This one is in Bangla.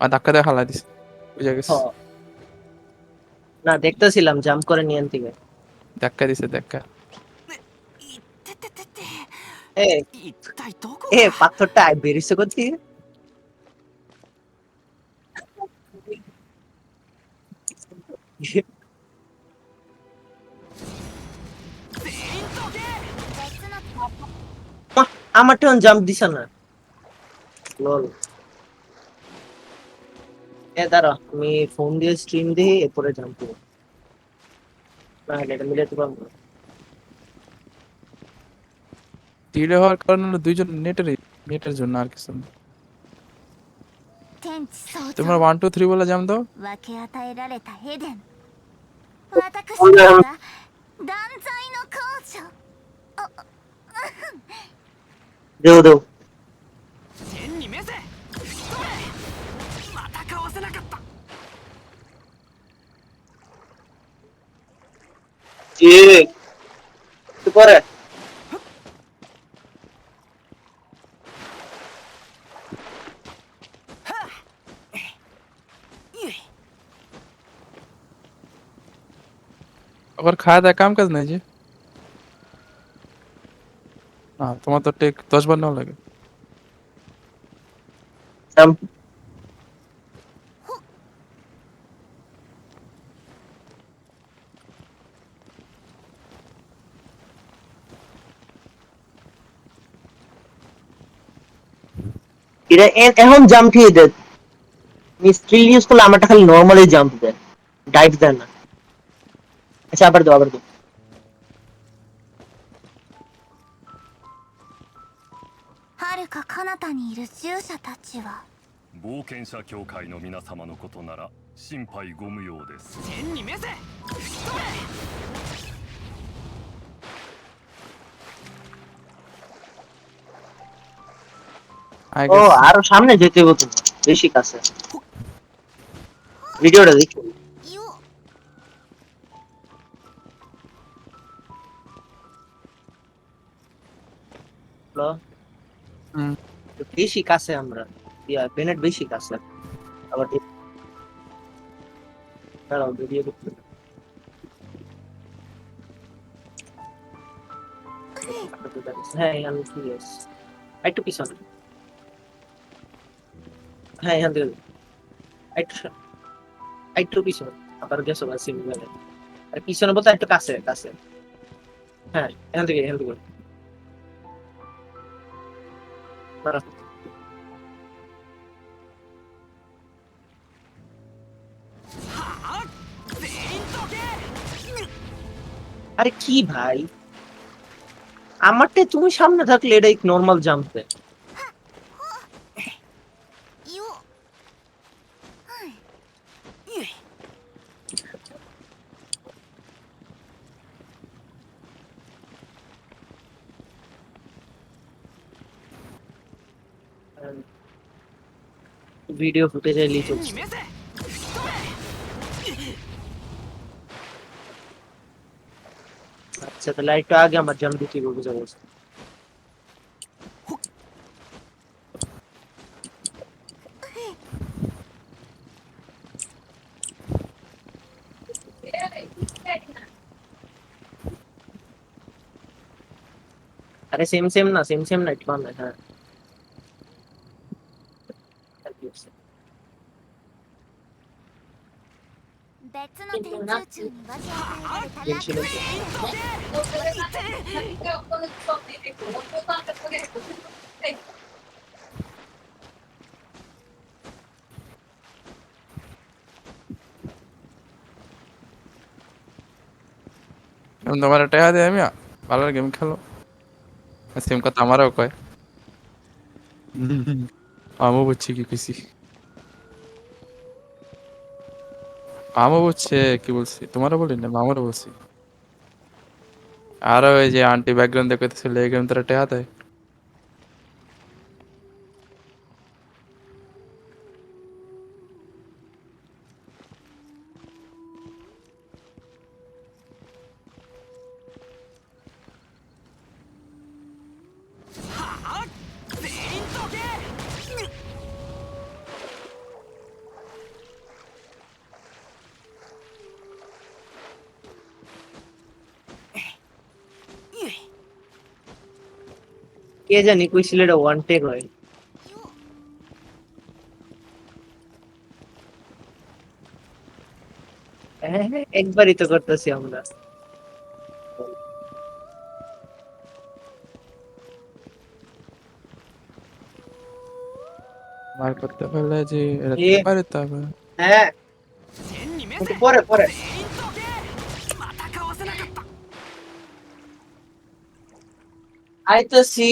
আর ধাক্কা দিয়ে হালাই দিছে, বুঝা গেছে। না দেখতেছিলাম জাম্প করে নিয়ে থেকে। ধাক্কা দিছে ধাক্কা। এ এ পাথরটা বেরিয়েছে কোথেকে? আমার তো জাম্প দিছ না। লল। দাঁড়া আমি ফোন দিয়ে স্ট্রিম দিয়ে এরপরে জাম্প করবো। না এটা মিলাতে পারবো না। ডিলে হওয়ার কারণে হলো দুইজন নেটের জন্য, আর কিছু না। তোমরা 1 2 3 বলে জাম দাও। দেও দেও। কি করে? আবার খাওয়া দাওয়া কাম কাজ নাই যে। না তোমার তো টেক 10 বার নাও লাগে। জাম্প। এটা এখন জাম্প দিয়ে দেয়। স্কিল ইউজ করলে আমারটা খালি নরমালি জাম্প দেয়, ডাইভ দেয় না। আচ্ছা আবার দাও আবার দাও। 遥か彼方にいる従者たちは冒険者協会の皆様のことなら心配ご無用です。天に召せ。ও আরো সামনে যেতে হবে তো, বেশি কাছে। ভিডিওটা দেখি। হ্যালো। বেশি কাছে আমরা, বেনেট বেশি কাছে। আবার দাঁড়াও ভিডিও করতে। হ্যাঁ আমি ঠিক আছে, একটু পিছনে। হ্যাঁ এখান থেকে একটু একটু পিছনে। আবার গেছো না সিমিলারে, আর পিছনে বলতে একটু কাছে কাছে। হ্যাঁ এখান থেকে দাঁড়াও। আরে কি ভাই, আমারটা তুমি সামনে থাকলে এটা নরমাল জাম্প দেয়। ভিডিও ফুটেজ এলি চলছে। আচ্ছা তাহলে একটু আগে আমার জাম্প দিতে বুঝা গেছে। আরে সেম সেম না, সেম সেম না, একটু বাম না। হ্যাঁ別の天中宙に分け与えられた楽তোমার টাকা দেয় আমি ভালো গেম খেলো, সেম কথা আমারও কয়। আমও বুঝছি কি কইছি, আমও বুঝছে কি বলছি, তোমারও বলি না আমারও বলছি। আরো ওই যে আন্টি ব্যাকগ্রাউন্ড দেখতেছিল এই গেম তারা টাকা দেয়। কে জানি কইছিল এটা ওয়ান টেক হয়। হ্যাঁ হ্যাঁ, একবারই তো করতেছি আমরা। মার করতে পারলে যে এটা এ, পারে তবে হ্যাঁ একটু পরে পরে আইতাছি।